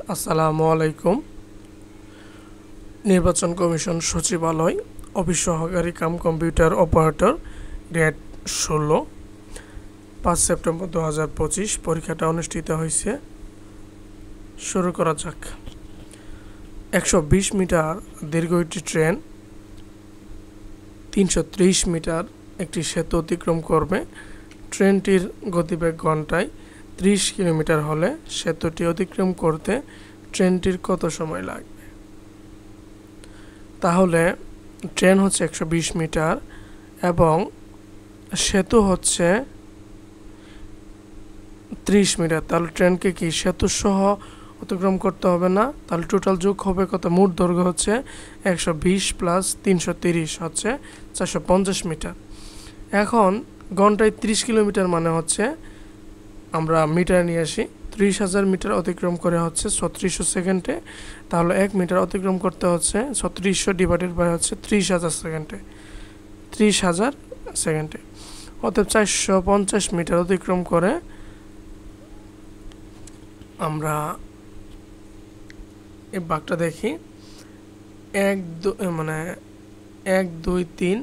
আসসালামু আলাইকুম। নির্বাচন কমিশন সচিবালয় অফিস সহকারী cum computer operator grade 16 5 September 2025 পরীক্ষাটা অনুষ্ঠিত হয়েছে। শুরু করা যাক। 120 মিটার দীর্ঘ একটি ট্রেন 330 মিটার একটি সেতু অতিক্রম করবে। ট্রেনটির গতিবেগ ঘন্টায় 30 কিলোমিটার হলে সেতুটি অতিক্রম করতে ট্রেনটির কত সময় লাগবে? তাহলে ট্রেন হচ্ছে 120 মিটার এবং সেতু হচ্ছে 30 মিটার। তাহলে ট্রেনকে কি সেতু সহ অতিক্রম করতে হবে না? তাহলে টোটাল যোগ হবে কত? মোট দৈর্ঘ্য হচ্ছে 120 প্লাস 330 হচ্ছে 450 মিটার। এখন ঘন্টায় 30 কিলোমিটার মানে হচ্ছে, আমরা মিটার নিয়ে আসি, 30,000 মিটার অতিক্রম করে হচ্ছে 3600 সেকেন্ডে। তাহলে 1 মিটার অতিক্রম করতে হচ্ছে 3600 ডিভাইডেড বাই হচ্ছে 30,000 সেকেন্ডে, 30,000 সেকেন্ডে। অতএব 450 মিটার অতিক্রম করে আমরা এই ভাগটা দেখি। 1 2 3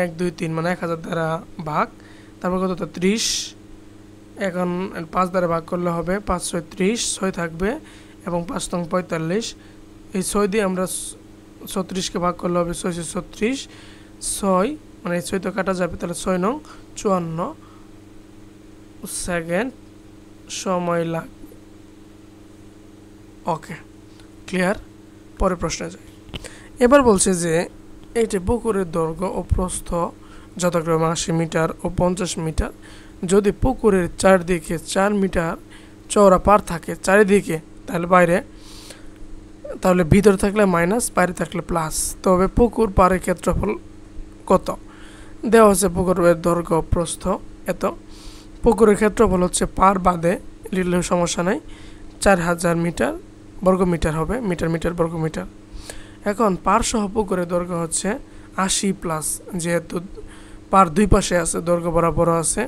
1 2 3 মানে 1000 দ্বারা ভাগ, তারপর কত? 30। এখন 5 দ্বারা ভাগ করলে হবে 5 6 30, 6 থাকবে এবং 5 নং 45। এই 6 দিয়ে আমরা 36কে ভাগ করলে হবে 6 36, 6 মানে এই 6 তো কাটা যাবে, তাহলে 6 নং 54 সেকেন্ড সময় লাগবে। ওকে, ক্লিয়ার। পরের প্রশ্নে যাই। এবার বলছে যে এইটি পুকুরের দৈর্ঘ্য ও প্রস্থ যথাক্রমে 80 মিটার ও 50 মিটার। যদি পুকুরের চারদিকে 4 মিটার চওড়া পার থাকে চারিদিকে, তাহলে বাইরে, তাহলে ভিতরে থাকলে মাইনাস, বাইরে থাকলে প্লাস, তবে পুকুর পাড়ের ক্ষেত্রফল কত? দেওয়া হচ্ছে পুকুরের দৈর্ঘ্য প্রস্থ এত। পুকুরের ক্ষেত্রফল হচ্ছে পার বাদে লিখলেও সমস্যা নাই, 4000 মিটার বর্গমিটার হবে, মিটার মিটার বর্গমিটার। এখন পার সহ পুকুরের দৈর্ঘ্য হচ্ছে 80 প্লাস, যেহেতু পার দুই পাশে আছে, দৈর্ঘ্য বরাবর আছে,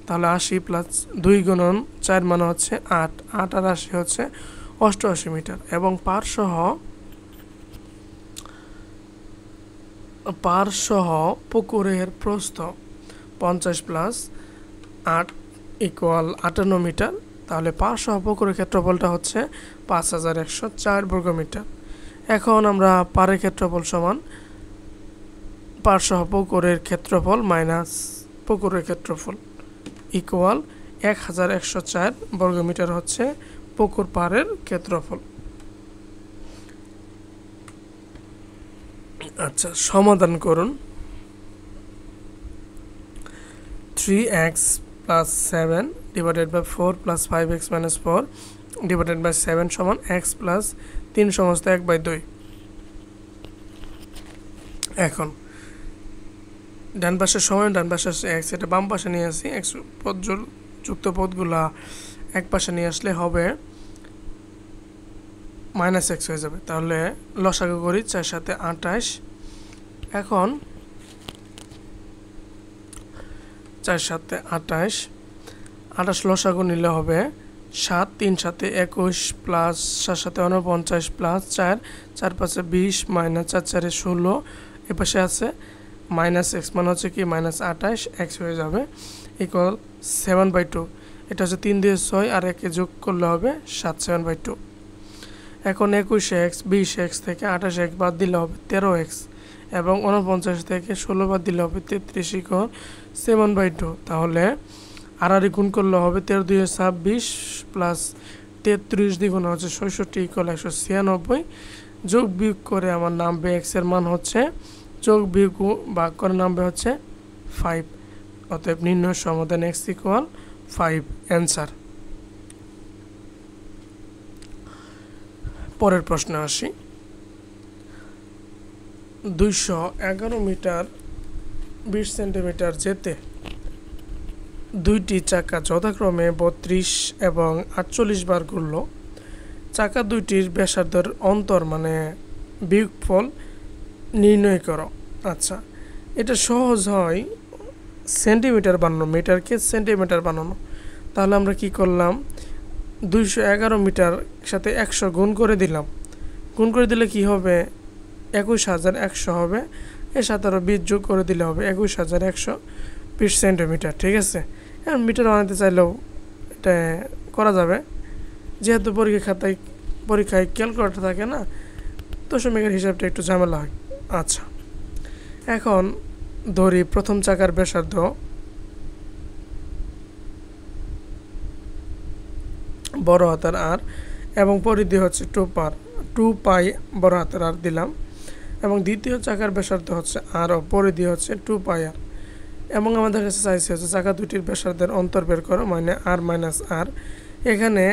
তাহলে 80 প্লাস 2 গুণন 4 মানে হচ্ছে 8, 8 আর 80 হচ্ছে 88 মিটার। এবং পার সহ পুকুরের প্রস্থ 50 প্লাস 8 ইকুয়াল 58 মিটার। তাহলে পার সহ পুকুরের ক্ষেত্রফলটা হচ্ছে 5104 বর্গমিটার। এখন আমরা পারের ক্ষেত্রফল সমান পার সহ পুকুরের ক্ষেত্রফল মাইনাস পুকুরের ক্ষেত্রফল ইকুয়াল 1104 বর্গমিটার হচ্ছে পুকুর পাড়ের ক্ষেত্রফল। আচ্ছা, সমাধান করুন। 3x plus 7 divided by 4 plus 5x minus 4 divided by 7 সমান x প্লাস 3 সমস্ত 1/2। এখন ডান পাশের সময় ডান পাশে x, এটা বাম পাশে নিয়ে আসি। x যুক্ত পদগুলা এক পাশে নিয়ে আসলে হবে মাইনাস x হয়ে যাবে। তাহলে লসাগু করি, 4 সাথে 28। এখন 4 সাথে 28 লসাগু নিলে হবে 7, 3 সাথে 21 প্লাস 7 সাথে 49 প্লাস 4, 4 5 20 মাইনাস 4 4 16, এ পাশে আছে মাইনাস x মানে হচ্ছে কি মাইনাস 28 x হয়ে যাবে ইকুয়াল 7/2। এটা হচ্ছে 3 দিয়ে 6 আর 1 যোগ করলে হবে 7, 7/2। এখন 21x 20x থেকে 28x বাদ দিলে হবে 13x এবং 49 থেকে 16 বাদ দিলে হবে 33 ইকুয়াল 7/2। তাহলে আড়াআড়ি গুণ করলে হবে 13 2 26 প্লাস 33 দ্বিগুণ হচ্ছে 66 ইকুয়াল 196। যোগ বিয়োগ করে আমার নামবে x এর মান হচ্ছে, যোগ বিয়োগ ভাগ করে নামবে হচ্ছে 5। অতএব নির্ণয় সমাধান x ইকুয়াল 5 অ্যান্সার। পরের প্রশ্নে আসি। 211 মিটার 20 সেন্টিমিটার যেতে দুইটি চাকা যথাক্রমে 32 এবং 48 বার ঘুরল। চাকা দুইটির ব্যাসার্ধের অন্তর মানে বিয়োগফল নির্ণয় করো। আচ্ছা, এটা সহজ হয় সেন্টিমিটার বানানো, মিটারকে সেন্টিমিটার বানানো। তাহলে আমরা কি করলাম, 211 মিটার সাথে 100 গুণ করে দিলাম। গুণ করে দিলে কি হবে? 21100 হবে। এর সাথে আরও 20 যোগ করে দিলে হবে 21120 সেন্টিমিটার। ঠিক আছে, এখন মিটার বানাতে চাইলেও এটা করা যাবে, যেহেতু পরীক্ষায় ক্যালকুলেটর থাকে না, দশমিকের হিসাবটা একটু ঝামেলা হয়। আচ্ছা, এখন ধরি প্রথম চাকার ব্যাসার্ধ বড় হাতের আর এবং পরিধি হচ্ছে 2 পাই বড় হাতের আর দিলাম, এবং দ্বিতীয় চাকার ব্যাসার্ধ হচ্ছে আর ও পরিধি হচ্ছে 2 পাই আর, এবং আমাদের কাছে চাইছে হচ্ছে চাকা দুটির ব্যাসার্ধের অন্তর বের করো, মানে আর মাইনাস আর। এখানে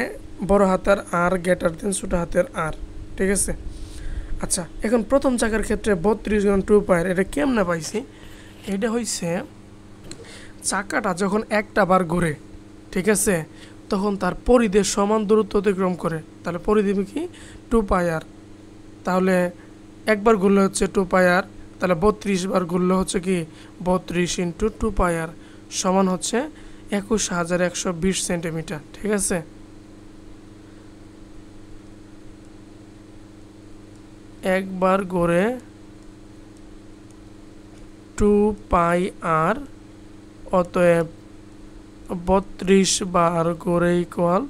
বড় হাতের আর গ্রেটার দেন ছোট হাতের আর। ঠিক আছে, আচ্ছা, এখন প্রথম চাকার ক্ষেত্রে 32 গুণ 2 পাই আর এটা কেমনে পাইছি? এটা হইছে চাকাটা যখন একটা বার ঘুরে, ঠিক আছে, তখন তার পরিধির সমান দূরত্ব অতিক্রম করে, তাহলে পরিধি কি 2 পাই আর। তাহলে একবার ঘুরলে হচ্ছে 2 পাই আর, তাহলে 32 বার ঘুরলে হচ্ছে কি 32 ইন্টু 2 পাই আর সমান হচ্ছে 21120 সেন্টিমিটার। ঠিক আছে, একবার ঘুরে 2 পাই আর, অতএব 32 বার ঘুরে ইকুয়াল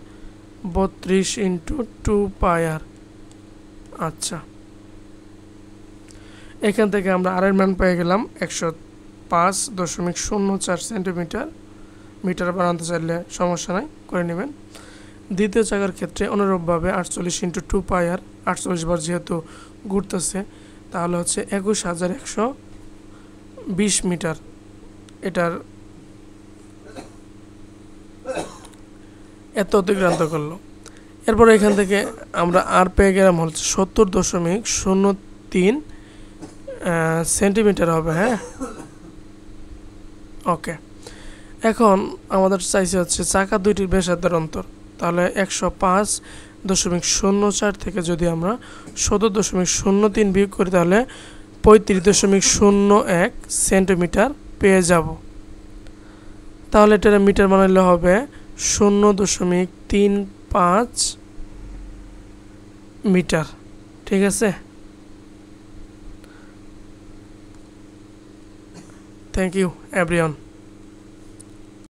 32 ইন্টু 2 পাই আর। আচ্ছা, এখান থেকে আমরা আর এর মান পেয়ে গেলাম 105.04 সেন্টিমিটার। মিটার বানাতে চাইলে সমস্যা নাই, করে নেবেন। দ্বিতীয় চাকার ক্ষেত্রে অনুরূপভাবে 48 ইন্টু 2 পাই আর, 48 বার যেহেতু ঘুরতেছে, তাহলে হচ্ছে 21120 মিটার। এটার এত অতিক্রান্ত করলো। এরপর এখান থেকে আমরা আর পেয়ে গেলাম হচ্ছে 70.03 সেন্টিমিটার হবে। হ্যাঁ, ওকে। এখন আমাদের চাইছে হচ্ছে চাকা দুইটির ব্যাসার্ধের অন্তর, তাহলে 105.04 থেকে যদি আমরা 70.03 বিয়োগ করি, তাহলে 35.01 সেন্টিমিটার পেয়ে যাব। তাহলে এটা মিটার বানাইলে হবে 0.35 মিটার। ঠিক আছে, থ্যাংক ইউ এভরিওয়ান।